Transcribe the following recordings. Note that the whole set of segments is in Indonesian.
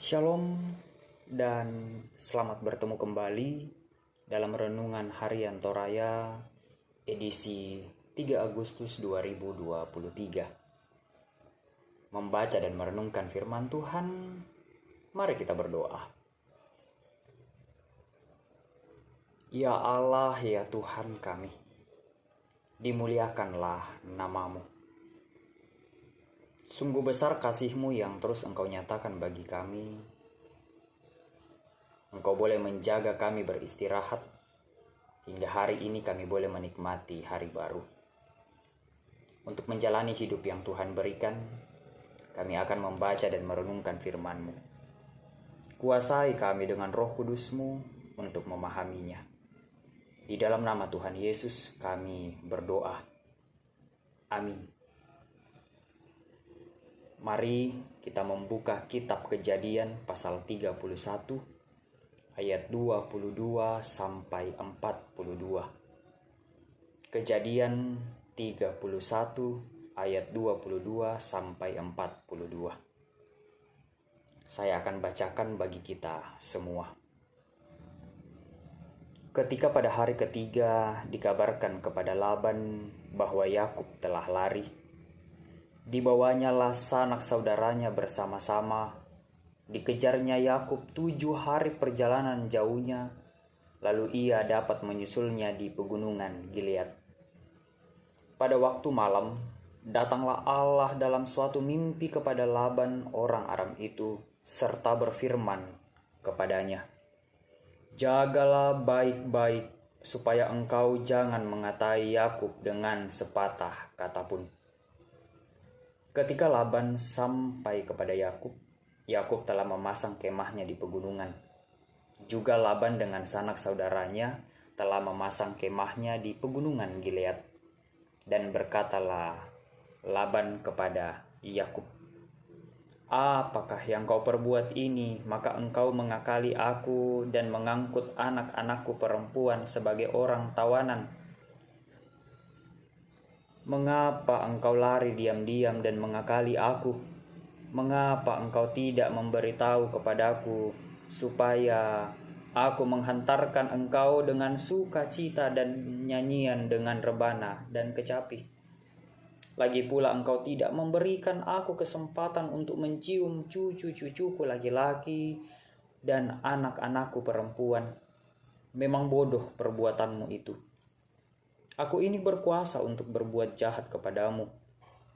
Shalom dan selamat bertemu kembali dalam Renungan Harian Toraya edisi 3 Agustus 2023. Membaca dan merenungkan firman Tuhan, mari kita berdoa. Ya Allah, ya Tuhan kami, dimuliakanlah namamu. Sungguh besar kasih-Mu yang terus Engkau nyatakan bagi kami. Engkau boleh menjaga kami beristirahat, hingga hari ini kami boleh menikmati hari baru. Untuk menjalani hidup yang Tuhan berikan, kami akan membaca dan merenungkan firman-Mu. Kuasai kami dengan Roh Kudus-Mu untuk memahaminya. Di dalam nama Tuhan Yesus kami berdoa. Amin. Mari kita membuka kitab Kejadian pasal 31 ayat 22 sampai 42. Kejadian 31 ayat 22 sampai 42. Saya akan bacakan bagi kita semua. Ketika pada hari ketiga dikabarkan kepada Laban bahwa Yakub telah lari, dibawanyalah sanak saudaranya bersama-sama. Dikejarnya Yakub 7 hari perjalanan jauhnya, lalu ia dapat menyusulnya di pegunungan Gilead. Pada waktu malam, datanglah Allah dalam suatu mimpi kepada Laban orang Aram itu, serta berfirman kepadanya, "Jagalah baik-baik, supaya engkau jangan mengatai Yakub dengan sepatah kata pun." Ketika Laban sampai kepada Yakub, Yakub telah memasang kemahnya di pegunungan. Juga Laban dengan sanak saudaranya telah memasang kemahnya di pegunungan Gilead. Dan berkatalah Laban kepada Yakub, "Apakah yang kau perbuat ini? Maka engkau mengakali aku dan mengangkut anak-anakku perempuan sebagai orang tawanan. Mengapa engkau lari diam-diam dan mengakali aku? Mengapa engkau tidak memberitahu kepadaku, supaya aku menghantarkan engkau dengan sukacita dan nyanyian dengan rebana dan kecapi? Lagi pula engkau tidak memberikan aku kesempatan untuk mencium cucu-cucuku laki-laki dan anak-anakku perempuan. Memang bodoh perbuatanmu itu. Aku ini berkuasa untuk berbuat jahat kepadamu.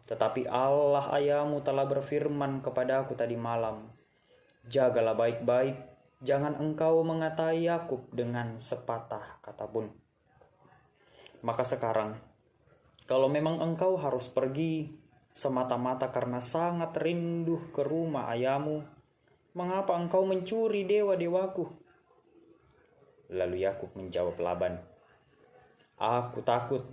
Tetapi Allah ayahmu telah berfirman kepadaku tadi malam, jagalah baik-baik, jangan engkau mengatai Yakub dengan sepatah kata pun. Maka sekarang, kalau memang engkau harus pergi semata-mata karena sangat rindu ke rumah ayahmu, mengapa engkau mencuri dewa-dewaku?" Lalu Yakub menjawab Laban, "Aku takut,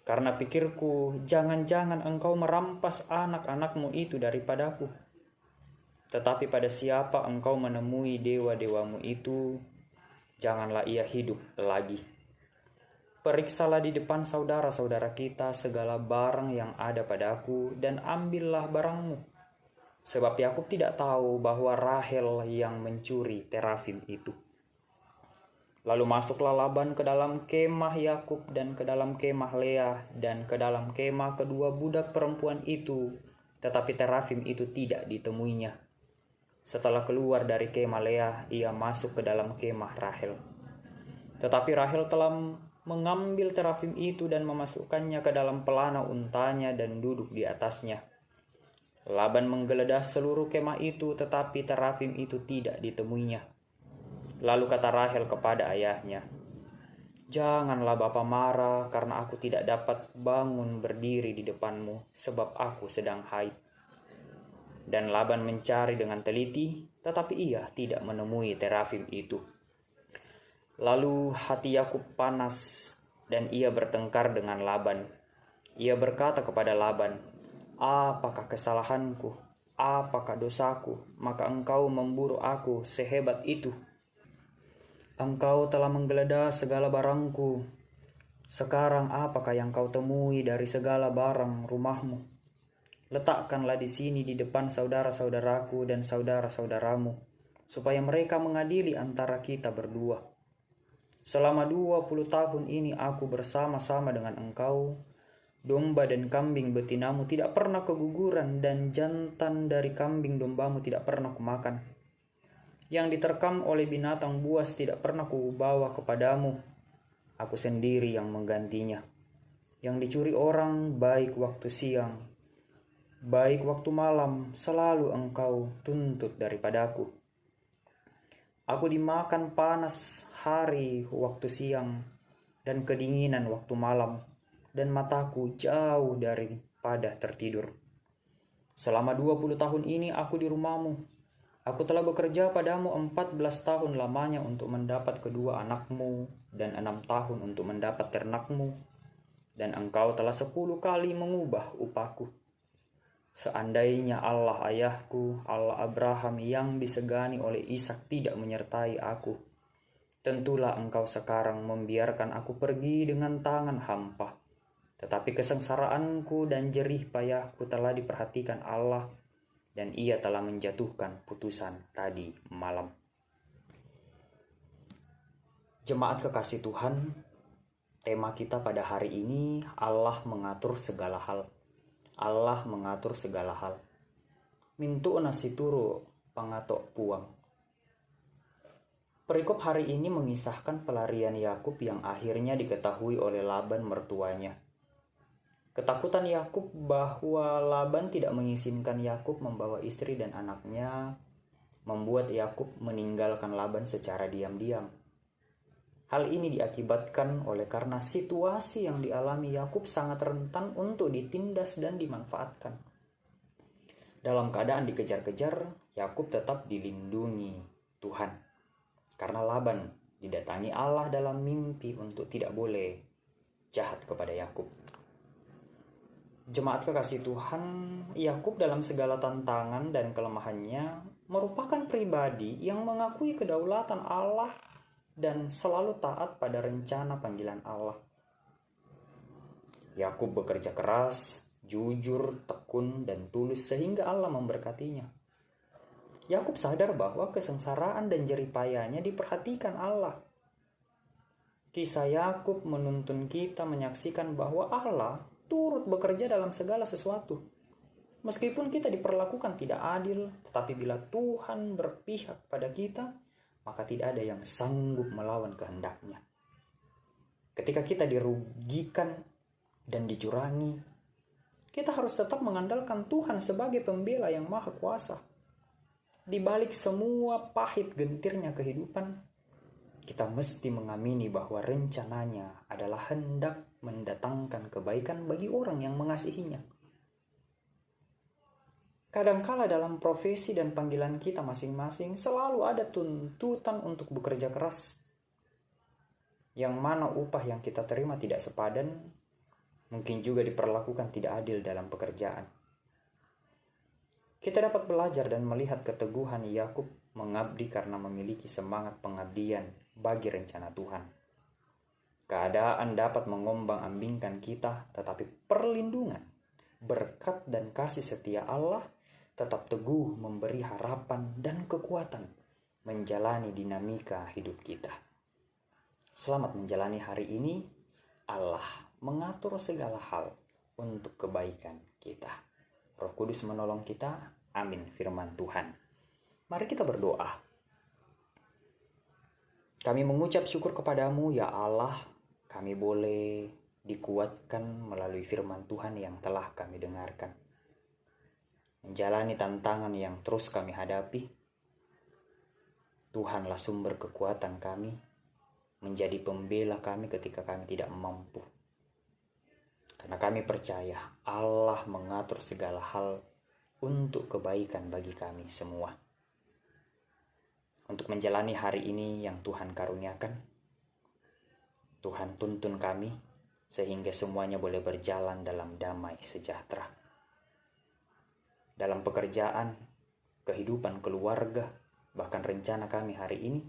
karena pikirku, jangan-jangan engkau merampas anak-anakmu itu daripadaku. Tetapi pada siapa engkau menemui dewa-dewamu itu, janganlah ia hidup lagi. Periksalah di depan saudara-saudara kita segala barang yang ada padaku, dan ambillah barangmu. Sebab Yakub tidak tahu bahwa Rahel yang mencuri terafim itu." Lalu masuklah Laban ke dalam kemah Yakub dan ke dalam kemah Lea dan ke dalam kemah kedua budak perempuan itu, tetapi terafim itu tidak ditemuinya. Setelah keluar dari kemah Lea, ia masuk ke dalam kemah Rahel. Tetapi Rahel telah mengambil terafim itu dan memasukkannya ke dalam pelana untanya dan duduk di atasnya. Laban menggeledah seluruh kemah itu, tetapi terafim itu tidak ditemuinya. Lalu kata Rahel kepada ayahnya, "Janganlah bapa marah karena aku tidak dapat bangun berdiri di depanmu, sebab aku sedang haid." Dan Laban mencari dengan teliti, tetapi ia tidak menemui terafim itu. Lalu hati Yakub panas dan ia bertengkar dengan Laban. Ia berkata kepada Laban, "Apakah kesalahanku? Apakah dosaku? Maka engkau memburu aku sehebat itu. Engkau telah menggeledah segala barangku. Sekarang apakah yang kau temui dari segala barang rumahmu?" Letakkanlah di sini di depan saudara-saudaraku dan saudara-saudaramu, supaya mereka mengadili antara kita berdua. Selama 20 tahun ini aku bersama-sama dengan engkau. Domba dan kambing betinamu tidak pernah keguguran, dan jantan dari kambing dombamu tidak pernah kumakan. Yang diterkam oleh binatang buas tidak pernah kubawa kepadamu. Aku sendiri yang menggantinya. Yang dicuri orang, baik waktu siang, baik waktu malam, selalu engkau tuntut daripadaku. Aku dimakan panas hari waktu siang, dan kedinginan waktu malam, dan mataku jauh daripada tertidur. Selama 20 tahun ini aku di rumahmu. Aku telah bekerja padamu 14 tahun lamanya untuk mendapat kedua anakmu, dan 6 tahun untuk mendapat ternakmu, dan engkau telah 10 kali mengubah upahku. Seandainya Allah ayahku, Allah Abraham yang disegani oleh Ishak tidak menyertai aku, tentulah engkau sekarang membiarkan aku pergi dengan tangan hampa. Tetapi kesengsaraanku dan jerih payahku telah diperhatikan Allah, dan Ia telah menjatuhkan putusan tadi malam. Jemaat kekasih Tuhan, tema kita pada hari ini, Allah mengatur segala hal. Allah mengatur segala hal. Mintu nasi turu pangatok puang. Perikop hari ini mengisahkan pelarian Yakub yang akhirnya diketahui oleh Laban mertuanya. Ketakutan Yakub bahwa Laban tidak mengizinkan Yakub membawa istri dan anaknya membuat Yakub meninggalkan Laban secara diam-diam. Hal ini diakibatkan oleh karena situasi yang dialami Yakub sangat rentan untuk ditindas dan dimanfaatkan. Dalam keadaan dikejar-kejar, Yakub tetap dilindungi Tuhan. Karena Laban didatangi Allah dalam mimpi untuk tidak boleh jahat kepada Yakub. Jemaat kekasih Tuhan, Yakub dalam segala tantangan dan kelemahannya merupakan pribadi yang mengakui kedaulatan Allah dan selalu taat pada rencana panggilan Allah. Yakub bekerja keras, jujur, tekun, dan tulus sehingga Allah memberkatinya. Yakub sadar bahwa kesengsaraan dan jerih payahnya diperhatikan Allah. Kisah Yakub menuntun kita menyaksikan bahwa Allah turut bekerja dalam segala sesuatu. Meskipun kita diperlakukan tidak adil, tetapi bila Tuhan berpihak pada kita, maka tidak ada yang sanggup melawan kehendaknya. Ketika kita dirugikan dan dicurangi, kita harus tetap mengandalkan Tuhan sebagai pembela yang maha kuasa. Di balik semua pahit gentirnya kehidupan, kita mesti mengamini bahwa rencananya adalah hendak mendatangkan kebaikan bagi orang yang mengasihinya. Kadangkala dalam profesi dan panggilan kita masing-masing selalu ada tuntutan untuk bekerja keras, yang mana upah yang kita terima tidak sepadan, mungkin juga diperlakukan tidak adil dalam pekerjaan. Kita dapat belajar dan melihat keteguhan Yakub mengabdi karena memiliki semangat pengabdian bagi rencana Tuhan. Keadaan dapat mengombang-ambingkan kita, tetapi perlindungan, berkat dan kasih setia Allah tetap teguh memberi harapan dan kekuatan menjalani dinamika hidup kita. Selamat menjalani hari ini. Allah mengatur segala hal untuk kebaikan kita. Roh Kudus menolong kita. Amin. Firman Tuhan. Mari kita berdoa. Kami mengucap syukur kepadamu ya Allah. Kami boleh dikuatkan melalui firman Tuhan yang telah kami dengarkan. Menjalani tantangan yang terus kami hadapi. Tuhanlah sumber kekuatan kami. Menjadi pembela kami ketika kami tidak mampu. Karena kami percaya Allah mengatur segala hal untuk kebaikan bagi kami semua. Untuk menjalani hari ini yang Tuhan karuniakan, Tuhan tuntun kami sehingga semuanya boleh berjalan dalam damai sejahtera. Dalam pekerjaan, kehidupan keluarga, bahkan rencana kami hari ini,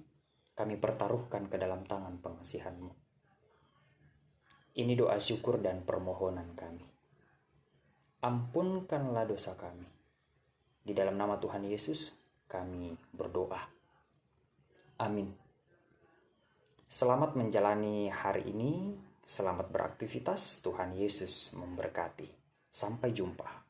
kami pertaruhkan ke dalam tangan pengasihan-Mu. Ini doa syukur dan permohonan kami. ampunkanlah dosa kami. Di dalam nama Tuhan Yesus kami berdoa. Amin. Selamat menjalani hari ini, selamat beraktivitas, Tuhan Yesus memberkati. Sampai jumpa.